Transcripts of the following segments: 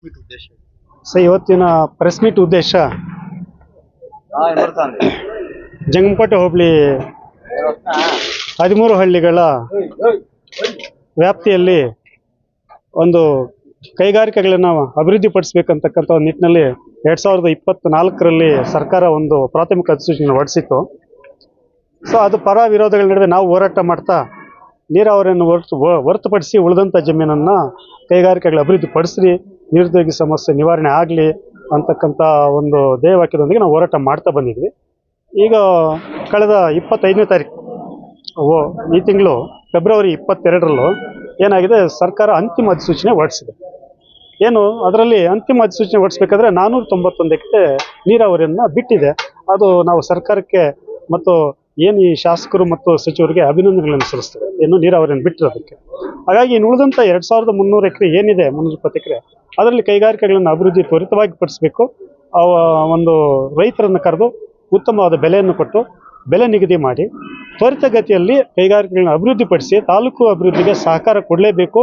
ಉದ್ದೇಶ ಇವತ್ತಿನ press meet ಉದ್ದೇಶ ಜಂಗಮಕೋಟೆ ಹೋಬಳಿ 13 ಹಳ್ಳಿಗಳ ವ್ಯಾಪ್ತಿಯಲ್ಲಿ ಒಂದು ಕೈಗಾರಿಕೆಗಳನ್ನು ಅಭಿವೃದ್ಧಿಪಡಿಸಬೇಕಂತಕ್ಕಂಥ ಒಂದು ನಿಟ್ಟಿನಲ್ಲಿ 2024ರಲ್ಲಿ ಸರ್ಕಾರ ಒಂದು ಪ್ರಾಥಮಿಕ ಅಧಿಸೂಚನೆ ಹೊರಡಿಸಿತ್ತು. ಸೊ ಅದು ಪರ ವಿರೋಧಗಳ ನಡುವೆ ನಾವು ಹೋರಾಟ ಮಾಡ್ತಾ ನೀರಾವರಿಯನ್ನು ಹೊರತುಪಡಿಸಿ ಉಳಿದಂಥ ಜಮೀನನ್ನು ಕೈಗಾರಿಕೆಗಳ ಅಭಿವೃದ್ಧಿಪಡಿಸಿ ನಿರುದ್ಯೋಗಿ ಸಮಸ್ಯೆ ನಿವಾರಣೆ ಆಗಲಿ ಅಂತಕ್ಕಂಥ ಒಂದು ಧ್ಯೇಯವಾಕ್ಯದೊಂದಿಗೆ ನಾವು ಹೋರಾಟ ಮಾಡ್ತಾ ಬಂದಿದ್ವಿ. ಈಗ ಕಳೆದ 25ನೇ ತಾರೀಕು ಈ ತಿಂಗಳು ಫೆಬ್ರವರಿ 22ರಲ್ಲೂ ಏನಾಗಿದೆ, ಸರ್ಕಾರ ಅಂತಿಮ ಅಧಿಸೂಚನೆ ಹೊರಡಿಸಿದೆ. ಏನು ಅದರಲ್ಲಿ ಅಂತಿಮ ಅಧಿಸೂಚನೆ ಹೊರಡಿಸ್ಬೇಕಾದ್ರೆ 491 ಎಕರೆ ನೀರಾವರಿಯನ್ನು ಬಿಟ್ಟಿದೆ. ಅದು ನಾವು ಸರ್ಕಾರಕ್ಕೆ ಮತ್ತು ಏನು ಈ ಶಾಸಕರು ಮತ್ತು ಸಚಿವರಿಗೆ ಅಭಿನಂದನೆಗಳನ್ನು ಸಲ್ಲಿಸ್ತೇವೆ, ಏನು ನೀರಾವರಿಯನ್ನು ಬಿಟ್ಟಿರೋದಕ್ಕೆ. ಹಾಗಾಗಿ ಇನ್ನು ಉಳಿದಂಥ 2300 ಎಕರೆ ಏನಿದೆ, 320 ಎಕರೆ, ಅದರಲ್ಲಿ ಕೈಗಾರಿಕೆಗಳನ್ನು ಅಭಿವೃದ್ಧಿ ತ್ವರಿತವಾಗಿ ಪಡಿಸಬೇಕು. ಒಂದು ರೈತರನ್ನು ಕರೆದು ಉತ್ತಮವಾದ ಬೆಲೆಯನ್ನು ಕೊಟ್ಟು ಬೆಲೆ ನಿಗದಿ ಮಾಡಿ ತ್ವರಿತಗತಿಯಲ್ಲಿ ಕೈಗಾರಿಕೆಗಳನ್ನ ಅಭಿವೃದ್ಧಿಪಡಿಸಿ ತಾಲೂಕು ಅಭಿವೃದ್ಧಿಗೆ ಸಹಕಾರ ಕೊಡಲೇಬೇಕು.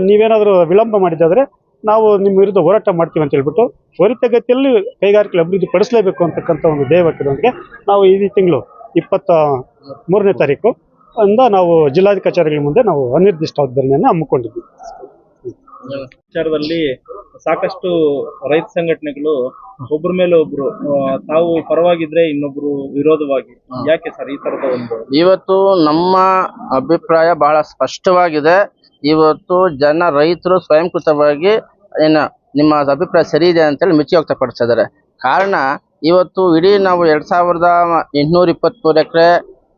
ನೀವೇನಾದರೂ ವಿಳಂಬ ಮಾಡಿದ್ದಾದರೆ ನಾವು ನಿಮ್ಮ ವಿರುದ್ಧ ಹೋರಾಟ ಮಾಡ್ತೀವಿ ಅಂತ ಹೇಳ್ಬಿಟ್ಟು ತ್ವರಿತಗತಿಯಲ್ಲಿ ಕೈಗಾರಿಕೆಗಳು ಅಭಿವೃದ್ಧಿ ಪಡಿಸಲೇಬೇಕು ಅಂತಕ್ಕಂಥ ಒಂದು ಧ್ಯೇಯವಾಕ್ಯದೊಂದಿಗೆ ನಾವು ಈ ತಿಂಗಳು 23ನೇ ತಾರೀಕು ಇಂದ ನಾವು ಜಿಲ್ಲಾಧಿಕಾರಿ ಕಚೇರಿಗಳ ಮುಂದೆ ನಾವು ಅನಿರ್ದಿಷ್ಟ ಧರಣಿಯನ್ನು ಹಮ್ಮಿಕೊಂಡಿದ್ವಿ. ವಿಚಾರದಲ್ಲಿ ಸಾಕಷ್ಟು ರೈತ ಸಂಘಟನೆಗಳು ಒಬ್ಬರ ಮೇಲೆ ಒಬ್ರು ತಾವು ಪರವಾಗಿದ್ರೆ ಇನ್ನೊಬ್ರು ವಿರೋಧವಾಗಿ, ಯಾಕೆ ಸರ್ ಈ ತರದ ಒಂದು? ಇವತ್ತು ನಮ್ಮ ಅಭಿಪ್ರಾಯ ಬಹಳ ಸ್ಪಷ್ಟವಾಗಿದೆ. ಇವತ್ತು ರೈತರು ಸ್ವಯಂಕೃತವಾಗಿ ನಿಮ್ಮ ಅಭಿಪ್ರಾಯ ಸರಿ ಇದೆ ಅಂತೇಳಿ ಮೆಚ್ಚುಗೆ ವ್ಯಕ್ತಪಡಿಸಿದ್ದಾರೆ. ಕಾರಣ ಇವತ್ತು ಇಡೀ ನಾವು 2823 ಎಕರೆ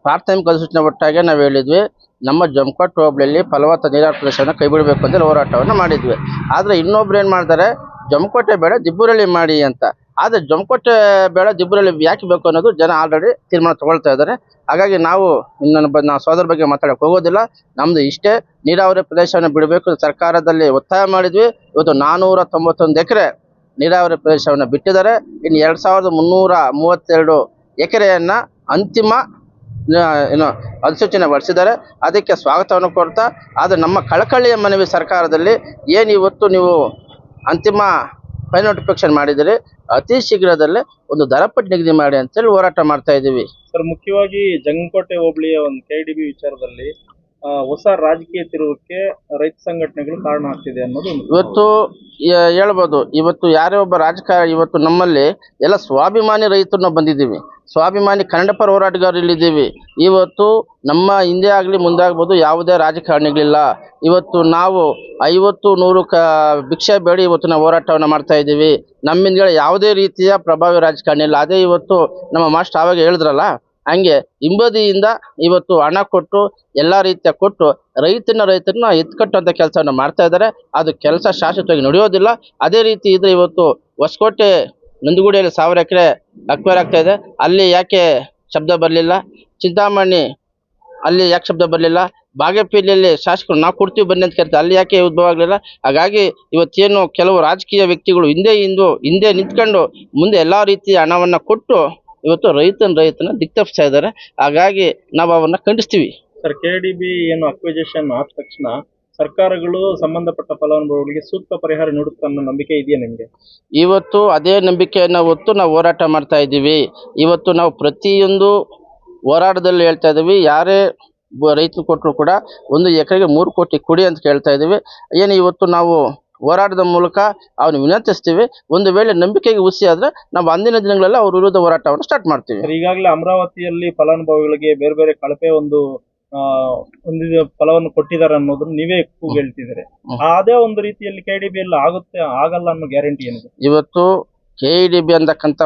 ಪ್ರಾಥಮಿಕ ಅಧಿಸೂಚನೆ ಒಟ್ಟಾಗೆ ನಾವು ಹೇಳಿದ್ವಿ, ನಮ್ಮ ಜಮಕೋಟೆ ಹೋಬಳಿಯಲ್ಲಿ ಫಲವತ್ತಾದ ನೀರಾವರಿ ಪ್ರದೇಶವನ್ನು ಕೈ ಬಿಡಬೇಕು ಅಂತ ಹೋರಾಟವನ್ನು ಮಾಡಿದ್ವಿ. ಆದರೆ ಇನ್ನೊಬ್ರು ಏನು ಮಾಡ್ತಾರೆ, ಜಮಕೋಟೆ ಬೇಡ ದಿಬ್ಬೂರಳ್ಳಿ ಮಾಡಿ ಅಂತ. ಆದರೆ ಜಮಕೋಟೆ ಬೇಡ ದಿಬ್ಬೂರಳ್ಳಿ ಯಾಕೆ ಬೇಕು ಅನ್ನೋದು ಜನ ಆಲ್ರೆಡಿ ತೀರ್ಮಾನ ತಗೊಳ್ತಾ ಇದ್ದಾರೆ. ಹಾಗಾಗಿ ನಾವು ನಾವು ಸೋದರ ಬಗ್ಗೆ ಮಾತಾಡೋಕೆ ಹೋಗೋದಿಲ್ಲ. ನಮ್ಮದು ಇಷ್ಟೇ, ನೀರಾವರಿ ಪ್ರದೇಶವನ್ನು ಬಿಡಬೇಕು ಸರ್ಕಾರದಲ್ಲಿ ಒತ್ತಾಯ ಮಾಡಿದ್ವಿ. ಇವತ್ತು 491 ಎಕರೆ ನೀರಾವರಿ ಪ್ರದೇಶವನ್ನು ಬಿಟ್ಟಿದ್ದಾರೆ. ಇನ್ನು 2332 ಎಕರೆಯನ್ನು ಅಂತಿಮ ಅಧಿಸೂಚನೆ ಹೊರಡಿಸಿದ್ದಾರೆ. ಅದಕ್ಕೆ ಸ್ವಾಗತವನ್ನು ಕೊಡ್ತಾ, ಆದರೆ ನಮ್ಮ ಕಳಕಳಿಯ ಮನವಿ ಸರ್ಕಾರದಲ್ಲಿ ಏನು ಇವತ್ತು ನೀವು ಅಂತಿಮ ಫೈನಲ್ ನೋಟಿಫಿಕೇಶನ್ ಮಾಡಿದರೆ ಅತಿ ಶೀಘ್ರದಲ್ಲೇ ಒಂದು ದರಪಟ್ಟಿ ನಿಗದಿ ಮಾಡಿ ಅಂತೇಳಿ ಹೋರಾಟ ಮಾಡ್ತಾ ಇದ್ದೀವಿ. ಸರ್, ಮುಖ್ಯವಾಗಿ ಜಂಗಮಕೋಟೆ ಹೋಬಳಿಯ ಒಂದು KDB ವಿಚಾರದಲ್ಲಿ ಹೊಸ ರಾಜಕೀಯ ತಿರುವಕ್ಕೆ ರೈತ ಸಂಘಟನೆಗಳು ಕಾರಣ ಆಗ್ತಿದೆ ಅನ್ನೋದು ಇವತ್ತು ಹೇಳ್ಬೋದು. ಇವತ್ತು ಯಾರೇ ಒಬ್ಬ ರಾಜಕಾರಣಿ, ಇವತ್ತು ನಮ್ಮಲ್ಲಿ ಎಲ್ಲ ಸ್ವಾಭಿಮಾನಿ ರೈತರನ್ನ ಬಂದಿದ್ದೀವಿ, ಸ್ವಾಭಿಮಾನಿ ಕನ್ನಡ ಪರ ಹೋರಾಟಗಾರರು ಇಲ್ಲಿದ್ದೀವಿ. ಇವತ್ತು ನಮ್ಮ ಹಿಂದೆ ಆಗಲಿ ಮುಂದೆ ಆಗ್ಬೋದು ಯಾವುದೇ ರಾಜಕಾರಣಿಗಳಿಲ್ಲ. ಇವತ್ತು ನಾವು 50-100 ಭಿಕ್ಷೆ ಬೇಡಿ ಇವತ್ತು ನಾವು ಹೋರಾಟವನ್ನು ಮಾಡ್ತಾ ಇದ್ದೀವಿ. ನಮ್ಮಿಂದ ಯಾವುದೇ ರೀತಿಯ ಪ್ರಭಾವಿ ರಾಜಕಾರಣಿ ಇಲ್ಲ. ಅದೇ ಇವತ್ತು ನಮ್ಮ ಮಾಸ್ಟರ್ ಆವಾಗ ಹೇಳಿದ್ರಲ್ಲ, ಹಂಗೆ ಹಿಂಬದಿಯಿಂದ ಇವತ್ತು ಹಣ ಕೊಟ್ಟು ಎಲ್ಲ ರೀತಿಯ ಕೊಟ್ಟು ರೈತರನ್ನ ಎತ್ಕಟ್ಟುವಂಥ ಕೆಲಸವನ್ನು ಮಾಡ್ತಾ ಇದ್ದಾರೆ. ಅದು ಕೆಲಸ ಶಾಶ್ವತವಾಗಿ ನಡೆಯೋದಿಲ್ಲ. ಅದೇ ರೀತಿ ಇದ್ರೆ ಇವತ್ತು ಹೊಸಕೋಟೆ ನಂದಗುಡಿಯಲ್ಲಿ 1000 ಎಕರೆ ಅಕ್ವೈರ್ ಆಗ್ತಾ ಇದೆ, ಅಲ್ಲಿ ಯಾಕೆ ಶಬ್ದ ಬರಲಿಲ್ಲ? ಚಿಂತಾಮಣಿ ಅಲ್ಲಿ ಯಾಕೆ ಶಬ್ದ ಬರಲಿಲ್ಲ? ಬಾಗೇಪಲ್ಲಿಯಲ್ಲಿ ಶಾಸಕರು ನಾವು ಕೊಡ್ತೀವಿ ಬನ್ನಿ ಅಂತ ಕೇಳ್ತಾರೆ, ಅಲ್ಲಿ ಯಾಕೆ ಉದ್ಭವ ಆಗಲಿಲ್ಲ? ಹಾಗಾಗಿ ಇವತ್ತೇನು ಕೆಲವು ರಾಜಕೀಯ ವ್ಯಕ್ತಿಗಳು ಹಿಂದೆ ನಿಂತ್ಕೊಂಡು ಮುಂದೆ ಎಲ್ಲ ರೀತಿಯ ಹಣವನ್ನು ಕೊಟ್ಟು ಇವತ್ತು ರೈತನ ದಿಕ್ತಪ್ಪಿಸ್ತಾ ಇದ್ದಾರೆ. ಹಾಗಾಗಿ ನಾವು ಅವನ್ನ ಖಂಡಿಸ್ತೀವಿ. ಸರ್, KDB ಏನು ಅಕ್ವಿಜೇಷನ್ ಆದ ತಕ್ಷಣ ಸರ್ಕಾರಗಳು ಸಂಬಂಧಪಟ್ಟ ಫಲಾನುಭವಿಗಳಿಗೆ ಸೂಕ್ತ ಪರಿಹಾರ ನೀಡುತ್ತೆ ಅನ್ನೋ ನಂಬಿಕೆ ಇದೆಯಾ ನಿಮಗೆ? ಇವತ್ತು ಅದೇ ನಂಬಿಕೆಯನ್ನು ಹೊತ್ತು ನಾವು ಹೋರಾಟ ಮಾಡ್ತಾ ಇದ್ದೀವಿ. ಇವತ್ತು ನಾವು ಪ್ರತಿಯೊಂದು ಹೋರಾಟದಲ್ಲಿ ಹೇಳ್ತಾ ಇದ್ದೀವಿ, ಯಾರೇ ರೈತರು ಕೊಟ್ಟರು ಕೂಡ 1 ಎಕರೆಗೆ 3 ಕೋಟಿ ಕೊಡಿ ಅಂತ ಕೇಳ್ತಾ ಇದ್ದೀವಿ. ಏನು ಇವತ್ತು ನಾವು ಹೋರಾಟದ ಮೂಲಕ ಅವನು ವಿನಂತಿಸ್ತೀವಿ. ಒಂದು ವೇಳೆ ನಂಬಿಕೆಗೆ ಹುಸಿ ಆದ್ರೆ ನಾವು ಅಂದಿನ ದಿನಗಳಲ್ಲಿ ಅವ್ರ ವಿರುದ್ಧ ಹೋರಾಟವನ್ನು ಸ್ಟಾರ್ಟ್ ಮಾಡ್ತೀವಿ. ಈಗಾಗಲೇ ಅಮರಾವತಿಯಲ್ಲಿ ಫಲಾನುಭವಿಗಳಿಗೆ ಬೇರೆ ಬೇರೆ ಕಳಪೆ ಒಂದು ಫಲವನ್ನು ಕೊಟ್ಟಿದ್ದಾರೆ ಅನ್ನೋದನ್ನ ನೀವೇ ಹೇಳ್ತಿದ್ದಾರೆ. ಅದೇ ಒಂದು ರೀತಿಯಲ್ಲಿ KDB ಎಲ್ಲ ಆಗುತ್ತೆ ಆಗಲ್ಲ ಅನ್ನೋ ಗ್ಯಾರಂಟಿ ಏನಿದೆ? ಇವತ್ತು KDB ಅಂತಕ್ಕಂಥ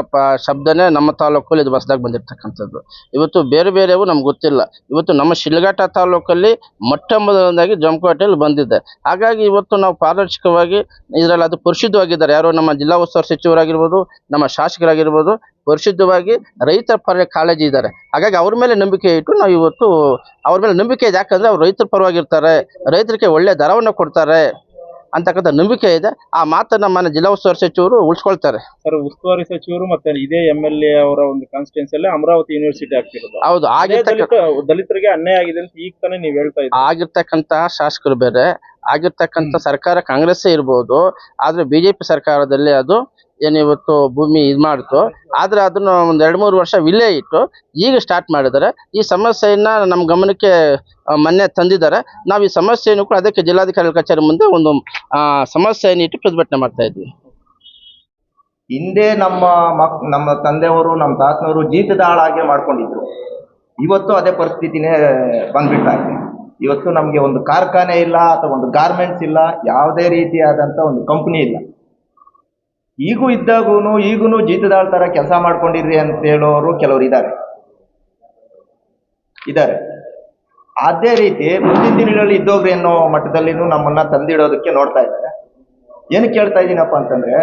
ಶಬ್ದನೇ ನಮ್ಮ ತಾಲೂಕಲ್ಲಿ ಇದು ಹೊಸದಾಗಿ ಬಂದಿರತಕ್ಕಂಥದ್ದು. ಇವತ್ತು ಬೇರೆ ಬೇರೆವು ನಮ್ಗೆ ಗೊತ್ತಿಲ್ಲ. ಇವತ್ತು ನಮ್ಮ ಶಿಲ್ಘಟ್ಟ ತಾಲೂಕಲ್ಲಿ ಮೊಟ್ಟ ಮೊದಲನೇದಾಗಿ ಜಮಕೋಟೆಯಲ್ಲಿ ಬಂದಿದೆ. ಹಾಗಾಗಿ ಇವತ್ತು ನಾವು ಪಾರದರ್ಶಕವಾಗಿ ಇದರಲ್ಲಿ ಅದು ಪರಿಶುದ್ಧವಾಗಿದ್ದಾರೆ. ಯಾರು ನಮ್ಮ ಜಿಲ್ಲಾ ಉಸ್ತುವಾರಿ ಸಚಿವರಾಗಿರ್ಬೋದು, ನಮ್ಮ ಶಾಸಕರಾಗಿರ್ಬೋದು, ಪರಿಶುದ್ಧವಾಗಿ ರೈತರ ಪರ ಕಾಳಜಿ ಇದ್ದಾರೆ. ಹಾಗಾಗಿ ಅವ್ರ ಮೇಲೆ ನಂಬಿಕೆ ಇಟ್ಟು ನಾವು ಇವತ್ತು ಅವ್ರ ಮೇಲೆ ನಂಬಿಕೆ ಇದೆ. ಯಾಕಂದರೆ ಅವ್ರು ರೈತರ ಪರವಾಗಿರ್ತಾರೆ, ರೈತರಿಗೆ ಒಳ್ಳೆಯ ದರವನ್ನು ಕೊಡ್ತಾರೆ. ಅಂತಕ್ಕಂಥ ನಂಬಿಕೆ ಇದೆ. ಆ ಮಾತನ್ನ ಮಾನ್ಯ ಜಿಲ್ಲಾ ಉಸ್ತುವಾರಿ ಸಚಿವರು ಉಳಿಸ್ಕೊಳ್ತಾರೆ. ಸರ್, ಉಸ್ತುವಾರಿ ಸಚಿವರು ಮತ್ತೆ ಇದೇ MLA ಅವರ ಒಂದು ಕಾನ್ಸ್ಟಿಟ್ಯೂನ್ಸಿಯಲ್ಲಿ ಅಮರಾವತಿ ಯೂನಿವರ್ಸಿಟಿ ಆಗ್ತಿರೋದು. ಹೌದು, ದಲಿತರಿಗೆ ಅನ್ಯಾಯ ಆಗಿದೆ ಅಂತ ಈಗ ತಾನೇ ನೀವ್ ಹೇಳ್ತಾ ಇದ್ದೀರಿ. ಆಗಿರ್ತಕ್ಕಂತ ಶಾಸಕರು ಬೇರೆ, ಆಗಿರ್ತಕ್ಕಂಥ ಸರ್ಕಾರ ಕಾಂಗ್ರೆಸ್ ಇರ್ಬೋದು, ಆದ್ರೆ ಬಿಜೆಪಿ ಸರ್ಕಾರದಲ್ಲಿ ಅದು ಏನಿವತ್ತು ಭೂಮಿ ಇದು ಮಾಡ್ತು. ಆದ್ರೆ ಅದನ್ನ ಒಂದ್ 2-3 ವರ್ಷ ವಿಲೇ ಇಟ್ಟು ಈಗ ಸ್ಟಾರ್ಟ್ ಮಾಡಿದ್ದಾರೆ. ಈ ಸಮಸ್ಯೆಯನ್ನ ನಮ್ಮ ಗಮನಕ್ಕೆ ಮೊನ್ನೆ ತಂದಿದ್ದಾರೆ. ನಾವು ಈ ಸಮಸ್ಯೆಯನ್ನು ಕೂಡ ಅದಕ್ಕೆ ಜಿಲ್ಲಾಧಿಕಾರಿ ಕಚೇರಿ ಮುಂದೆ ಒಂದು ಸಮಸ್ಯೆಯನ್ನು ಇಟ್ಟು ಪ್ರತಿಭಟನೆ ಮಾಡ್ತಾ ಇದ್ವಿ. ಹಿಂದೆ ನಮ್ಮ ತಂದೆಯವರು, ನಮ್ಮ ತಾತನವರು ಜೀತದ ಹಾಳಾಗೆ ಮಾಡ್ಕೊಂಡಿದ್ರು. ಇವತ್ತು ಅದೇ ಪರಿಸ್ಥಿತಿನೇ ಬಂದ್ಬಿಟ್ಟಾಗಿದೆ. ಇವತ್ತು ನಮಗೆ ಒಂದು ಕಾರ್ಖಾನೆ ಇಲ್ಲ, ಅಥವಾ ಒಂದು ಗಾರ್ಮೆಂಟ್ಸ್ ಇಲ್ಲ, ಯಾವುದೇ ರೀತಿಯಾದಂಥ ಒಂದು ಕಂಪ್ನಿ ಇಲ್ಲ. ಈಗೂ ಜೀತದಾಳ ಥರ ಕೆಲಸ ಮಾಡ್ಕೊಂಡಿರ್ರಿ ಅಂತ ಹೇಳೋರು ಕೆಲವರು ಇದ್ದಾರೆ. ಅದೇ ರೀತಿ ಮುಂದಿನ ದಿನಗಳಲ್ಲಿ ಇದ್ದೋಗ್ರಿ ಅನ್ನೋ ಮಟ್ಟದಲ್ಲಿ ನಮ್ಮನ್ನ ತಂದಿಡೋದಕ್ಕೆ ನೋಡ್ತಾ ಇದ್ದಾರೆ. ಏನಕ್ಕೆ ಹೇಳ್ತಾ ಇದ್ದೀನಪ್ಪ ಅಂತಂದ್ರೆ,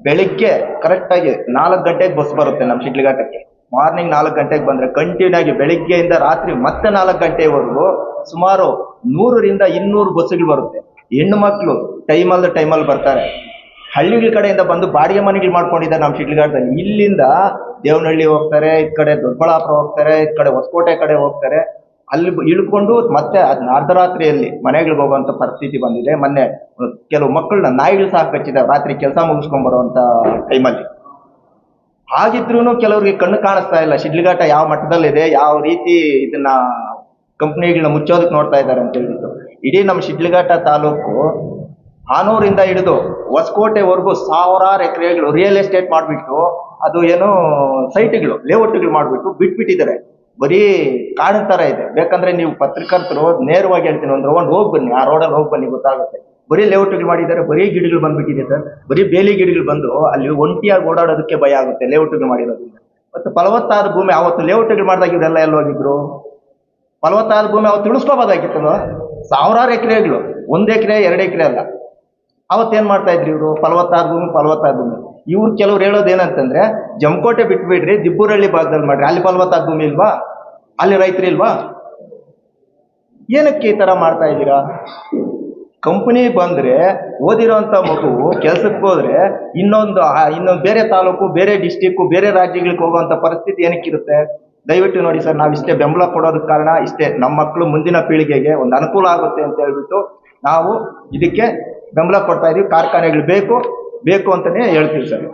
ಬೆಳಿಗ್ಗೆ ಕರೆಕ್ಟಾಗಿ 4 ಗಂಟೆಗೆ ಬಸ್ ಬರುತ್ತೆ ನಮ್ಮ ಶಿಡ್ಲಘಟ್ಟಕ್ಕೆ. ಮಾರ್ನಿಂಗ್ 4 ಗಂಟೆಗೆ ಬಂದರೆ ಕಂಟಿನ್ಯೂ ಆಗಿ ಬೆಳಿಗ್ಗೆಯಿಂದ ರಾತ್ರಿ ಮತ್ತೆ 4 ಗಂಟೆವರೆಗೂ ಸುಮಾರು 100ರಿಂದ 200 ಬಸ್ಸುಗಳು ಬರುತ್ತೆ. ಹೆಣ್ಣು ಮಕ್ಕಳು ಟೈಮಲ್ಲಿ ಬರ್ತಾರೆ. ಹಳ್ಳಿಗಳ ಕಡೆಯಿಂದ ಬಂದು ಬಾಡಿಗೆ ಮನೆಗಳು ಮಾಡ್ಕೊಂಡಿದ್ದಾರೆ ನಮ್ಮ ಶಿಡ್ಲಘಟ್ಟದಲ್ಲಿ. ಇಲ್ಲಿಂದ ದೇವನಹಳ್ಳಿ ಹೋಗ್ತಾರೆ, ಈ ಕಡೆ ದೊಡ್ಡಬಳ್ಳಾಪುರ ಹೋಗ್ತಾರೆ, ಈ ಕಡೆ ಹೊಸಕೋಟೆ ಕಡೆ ಹೋಗ್ತಾರೆ. ಅಲ್ಲಿ ಇಳ್ಕೊಂಡು ಮತ್ತೆ ಅದನ್ನ ಅರ್ಧರಾತ್ರಿಯಲ್ಲಿ ಮನೆಗಳಿಗೆ ಹೋಗುವಂಥ ಪರಿಸ್ಥಿತಿ ಬಂದಿದೆ. ಮೊನ್ನೆ ಕೆಲವು ಮಕ್ಕಳನ್ನ ನಾಯಿಗಳು ಸಹ ಕಚ್ಚಿದಾವೆ ರಾತ್ರಿ ಕೆಲಸ ಮುಗಿಸ್ಕೊಂಡ್ ಬರುವಂತ ಟೈಮಲ್ಲಿ. ಹಾಗಿದ್ರೂ ಕೆಲವ್ರಿಗೆ ಕಣ್ಣು ಕಾಣಿಸ್ತಾ ಇಲ್ಲ ಶಿಡ್ಲಘಟ್ಟ ಯಾವ ಮಟ್ಟದಲ್ಲಿದೆ, ಯಾವ ರೀತಿ ಇದನ್ನ ಕಂಪ್ನಿಗಳನ್ನ ಮುಚ್ಚೋದಕ್ಕೆ ನೋಡ್ತಾ ಇದ್ದಾರೆ ಅಂತ ಹೇಳ್ಬಿಟ್ಟು. ಇಡೀ ನಮ್ಮ ಶಿಡ್ಲಘಟ್ಟ ತಾಲೂಕು ಹಾನೂರಿಂದ ಹಿಡಿದು ಹೊಸಕೋಟೆವರೆಗೂ 1000 ಎಕರೆಗಳು ರಿಯಲ್ ಎಸ್ಟೇಟ್ ಮಾಡಿಬಿಟ್ಟು, ಅದು ಏನು ಸೈಟ್ಗಳು ಲೇಔಟ್ಗಳು ಮಾಡಿಬಿಟ್ಟು ಬಿಟ್ಬಿಟ್ಟಿದ್ದಾರೆ. ಬರೀ ಕಾಡಿನ ಥರ ಇದೆ. ಬೇಕಂದ್ರೆ ನೀವು ಪತ್ರಕರ್ತರು ನೇರವಾಗಿ ಹೇಳ್ತೀನಿ, ಒಂದು ರೌಂಡ್ ಹೋಗಿ ಬನ್ನಿ, ಆ ರೋಡಲ್ಲಿ ಹೋಗಿ ಬನ್ನಿ, ಗೊತ್ತಾಗುತ್ತೆ. ಬರೀ ಲೇಔಟ್ಗಳು ಮಾಡಿದ್ದಾರೆ, ಬರೀ ಗಿಡಗಳು ಬಂದ್ಬಿಟ್ಟಿದೆ ಸರ್. ಬರೀ ಬೇಲಿ ಗಿಡಗಳು ಬಂದು ಅಲ್ಲಿ ಒಂಟಿಯಾಗಿ ಓಡಾಡೋದಕ್ಕೆ ಭಯ ಆಗುತ್ತೆ ಲೇಔಟ್ಗಳು ಮಾಡಿರೋದ್ರಿಂದ. ಮತ್ತು ಫಲವತ್ತಾದ ಭೂಮಿ ಅವತ್ತು ಲೇಔಟ್ಗಳು ಮಾಡಿದಾಗ ಇವರೆಲ್ಲ ಎಲ್ಲೋಗಿದ್ರು? ಫಲವತ್ತಾದ ಭೂಮಿ ಅವತ್ತು ಉಳಿಸ್ಕೋಬೋದಾಗಿತ್ತಲ್ಲ. 1000 ಎಕರೆಗಳು, 1 ಎಕರೆ 2 ಎಕರೆ ಅಲ್ಲ. ಅವತ್ತೇನ್ ಮಾಡ್ತಾ ಇದ್ರಿ ಇವರು? ಫಲವತ್ತಾದ ಭೂಮಿ. ಇವ್ರು ಕೆಲವ್ರು ಹೇಳೋದು ಏನಂತಂದ್ರೆ, ಜಮಕೋಟೆ ಬಿಟ್ಬಿಡ್ರಿ, ದಿಬ್ಬೂರಳ್ಳಿ ಭಾಗದಲ್ಲಿ ಮಾಡ್ರಿ, ಅಲ್ಲಿ ಫಲವತ್ತಾದ ಭೂಮಿ ಇಲ್ವಾ? ಅಲ್ಲಿ ರೈತರು ಇಲ್ವಾ? ಏನಕ್ಕೆ ಈ ತರ ಮಾಡ್ತಾ ಇದ್ದೀರಾ? ಕಂಪನಿ ಬಂದ್ರೆ ಓದಿರೋಂಥ ಮಗು ಕೆಲ್ಸಕ್ಕೆ ಹೋದ್ರೆ ಇನ್ನೊಂದು ಬೇರೆ ತಾಲೂಕು, ಬೇರೆ ಡಿಸ್ಟಿಕ್ಕು, ಬೇರೆ ರಾಜ್ಯಗಳಿಗೆ ಹೋಗುವಂಥ ಪರಿಸ್ಥಿತಿ ಏನಕ್ಕಿರುತ್ತೆ? ದಯವಿಟ್ಟು ನೋಡಿ ಸರ್, ನಾವು ಇಷ್ಟೇ ಬೆಂಬಲ ಕೊಡೋದಕ್ಕೆ ಕಾರಣ ಇಷ್ಟೇ. ನಮ್ಮ ಮಕ್ಕಳು ಮುಂದಿನ ಪೀಳಿಗೆಗೆ ಒಂದು ಅನುಕೂಲ ಆಗುತ್ತೆ ಅಂತ ಹೇಳ್ಬಿಟ್ಟು ನಾವು ಇದಕ್ಕೆ ಬೆಂಬಲ ಕೊಡ್ತಾ ಇದೀವಿ. ಕಾರ್ಖಾನೆಗಳು ಬೇಕು ಅಂತಾನೆ ಹೇಳ್ತೀವಿ ಸರ್.